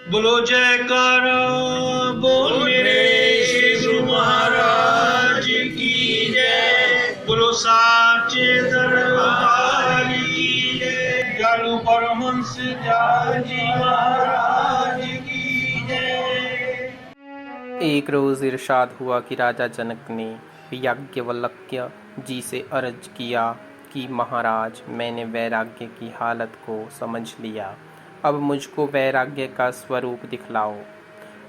बोलो जयकारा बोल मेरे श्री गुरु महाराज की जय। बोलो साचे दरबार की जय। जालू परमहंस जी महाराज की जय। एक रोज इरशाद हुआ कि राजा जनक ने याज्ञवल्क्य जी से अर्ज किया कि महाराज, मैंने वैराग्य की हालत को समझ लिया, अब मुझको वैराग्य का स्वरूप दिखलाओ।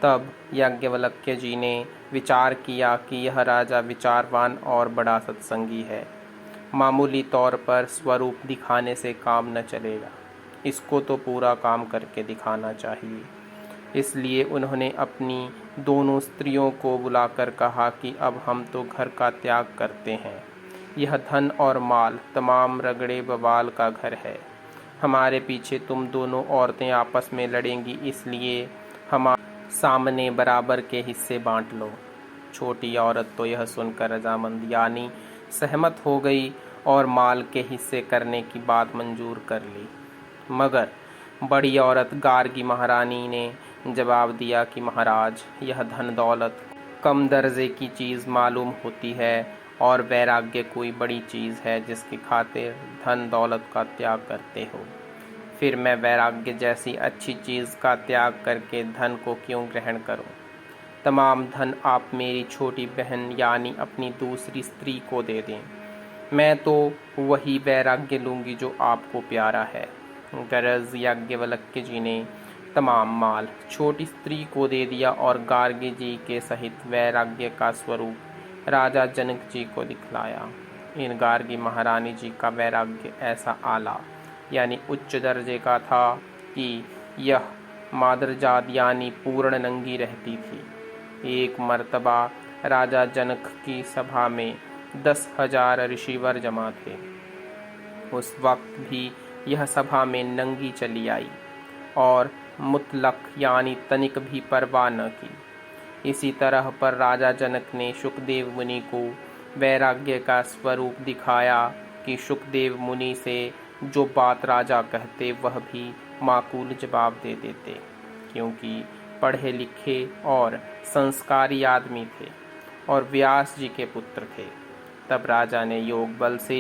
तब याज्ञवल्क्य जी ने विचार किया कि यह राजा विचारवान और बड़ा सत्संगी है, मामूली तौर पर स्वरूप दिखाने से काम न चलेगा, इसको तो पूरा काम करके दिखाना चाहिए। इसलिए उन्होंने अपनी दोनों स्त्रियों को बुलाकर कहा कि अब हम तो घर का त्याग करते हैं, यह धन और माल तमाम रगड़े बवाल का घर है, हमारे पीछे तुम दोनों औरतें आपस में लड़ेंगी, इसलिए हमारे सामने बराबर के हिस्से बांट लो। छोटी औरत तो यह सुनकर रजामंद यानी सहमत हो गई और माल के हिस्से करने की बात मंजूर कर ली। मगर बड़ी औरत गार्गी महारानी ने जवाब दिया कि महाराज, यह धन दौलत कम दर्जे की चीज़ मालूम होती है और वैराग्य कोई बड़ी चीज़ है जिसकी खातिर धन दौलत का त्याग करते हो। फिर मैं वैराग्य जैसी अच्छी चीज़ का त्याग करके धन को क्यों ग्रहण करूं? तमाम धन आप मेरी छोटी बहन यानी अपनी दूसरी स्त्री को दे दें, मैं तो वही वैराग्य लूँगी जो आपको प्यारा है। गरज याज्ञवल्क्य जी ने तमाम माल छोटी स्त्री को दे दिया और गार्गी जी के सहित वैराग्य का स्वरूप राजा जनक जी को दिखलाया। इन गार्गी महारानी जी का वैराग्य ऐसा आला यानी उच्च दर्जे का था कि यह मादरजात यानी पूर्ण नंगी रहती थी। एक मर्तबा राजा जनक की सभा में 10,000 ऋषिवर जमा थे। उस वक्त भी यह सभा में नंगी चली आई और मुतलक यानी तनिक भी परवाह न की। इसी तरह पर राजा जनक ने शुकदेव मुनि को वैराग्य का स्वरूप दिखाया कि शुकदेव मुनि से जो बात राजा कहते वह भी माकूल जवाब दे देते, क्योंकि पढ़े लिखे और संस्कारी आदमी थे और व्यास जी के पुत्र थे। तब राजा ने योग बल से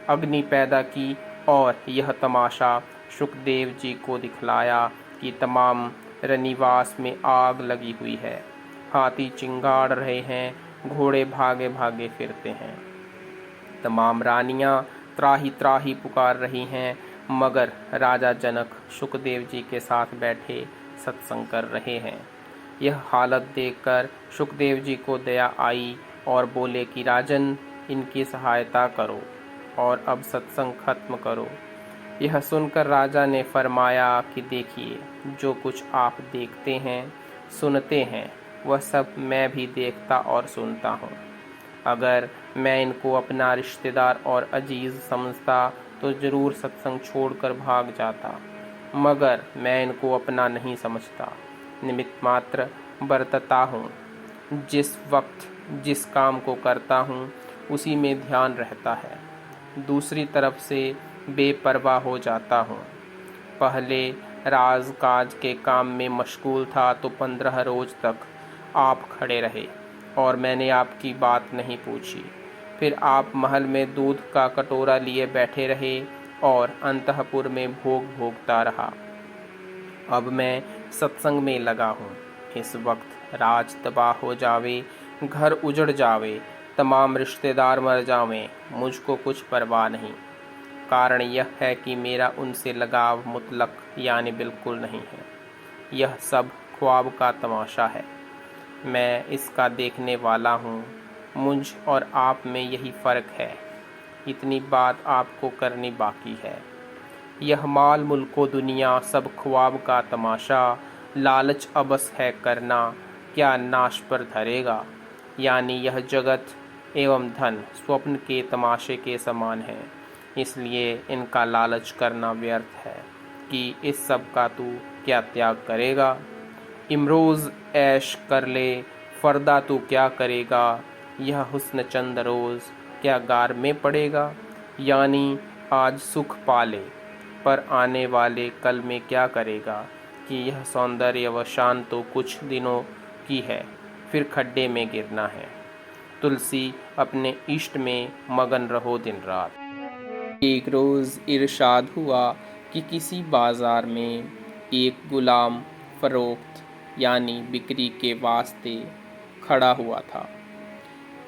अग्नि पैदा की और यह तमाशा शुकदेव जी को दिखलाया कि तमाम रनिवास में आग लगी हुई है, हाथी चिंगाड़ रहे हैं, घोड़े भागे भागे फिरते हैं, तमाम रानियां त्राही त्राही पुकार रही हैं, मगर राजा जनक शुकदेव जी के साथ बैठे सत्संग कर रहे हैं। यह हालत देखकर शुकदेव जी को दया आई और बोले कि राजन, इनकी सहायता करो और अब सत्संग खत्म करो। यह सुनकर राजा ने फरमाया कि देखिए, जो कुछ आप देखते हैं सुनते हैं वह सब मैं भी देखता और सुनता हूँ। अगर मैं इनको अपना रिश्तेदार और अजीज़ समझता तो ज़रूर सत्संग छोड़कर भाग जाता, मगर मैं इनको अपना नहीं समझता, निमित्त मात्र बरतता हूँ। जिस वक्त जिस काम को करता हूँ उसी में ध्यान रहता है, दूसरी तरफ से बेपरवाह हो जाता हूँ। पहले राज काज के काम में मशगूल था तो 15 रोज तक आप खड़े रहे और मैंने आपकी बात नहीं पूछी। फिर आप महल में दूध का कटोरा लिए बैठे रहे और अंतःपुर में भोग भोगता रहा। अब मैं सत्संग में लगा हूँ। इस वक्त राज तबाह हो जावे, घर उजड़ जावे, तमाम रिश्तेदार मर जावें, मुझको कुछ परवाह नहीं। कारण यह है कि मेरा उनसे लगाव मुतलक यानी बिल्कुल नहीं है। यह सब ख्वाब का तमाशा है, मैं इसका देखने वाला हूँ। मुझ और आप में यही फ़र्क है। इतनी बात आपको करनी बाकी है। यह माल मुल्को दुनिया सब ख्वाब का तमाशा, लालच अबस है करना, क्या नाश पर धरेगा। यानी यह जगत एवं धन स्वप्न के तमाशे के समान है, इसलिए इनका लालच करना व्यर्थ है कि इस सब का तू क्या त्याग करेगा। इमरोज़ ऐश कर ले, फ़र्दा तू क्या करेगा। यह हुस्न चंद रोज़ क्या गार में पड़ेगा। यानी आज सुख पाले पर आने वाले कल में क्या करेगा। कि यह सौंदर्य व शान तो कुछ दिनों की है, फिर खड्डे में गिरना है। तुलसी अपने इष्ट में मगन रहो दिन रात। एक रोज़ इरशाद हुआ कि किसी बाजार में एक गुलाम फरोख्त यानी बिक्री के वास्ते खड़ा हुआ था।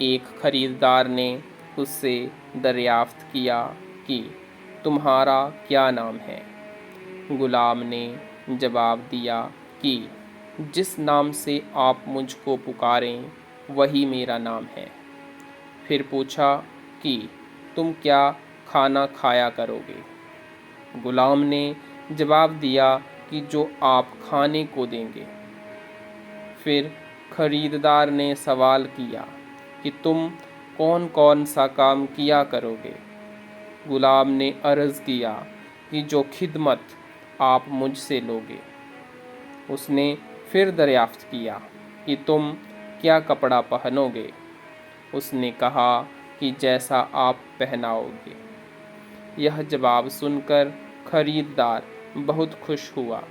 एक खरीदार ने उससे दरियाफ्त किया कि तुम्हारा क्या नाम है। गुलाम ने जवाब दिया कि जिस नाम से आप मुझको पुकारें वही मेरा नाम है। फिर पूछा कि तुम क्या खाना खाया करोगे। गुलाम ने जवाब दिया कि जो आप खाने को देंगे। फिर खरीदार ने सवाल किया कि तुम कौन कौन सा काम किया करोगे। गुलाम ने अर्ज़ किया कि जो खिदमत आप मुझसे लोगे। उसने फिर दरियाफ्त किया कि तुम क्या कपड़ा पहनोगे। उसने कहा कि जैसा आप पहनाओगे। यह जवाब सुनकर खरीदार बहुत खुश हुआ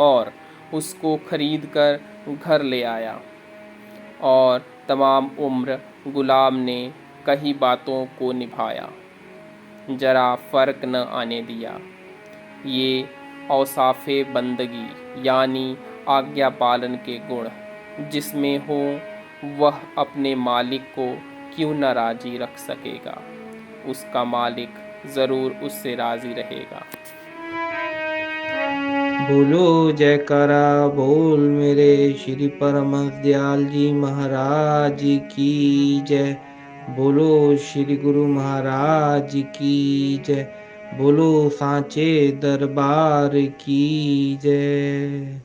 और उसको खरीद कर घर ले आया और तमाम उम्र गुलाम ने कही बातों को निभाया, जरा फ़र्क न आने दिया। ये औसाफ़े बंदगी यानी आज्ञा पालन के गुण जिसमें हो वह अपने मालिक को क्यों न राज़ी रख सकेगा, उसका मालिक ज़रूर उससे राज़ी रहेगा। बोलो जयकारा बोल मेरे श्री परमहंस दयाल जी महाराज की जय। बोलो श्री गुरु महाराज की जय। बोलो सांचे दरबार की जय।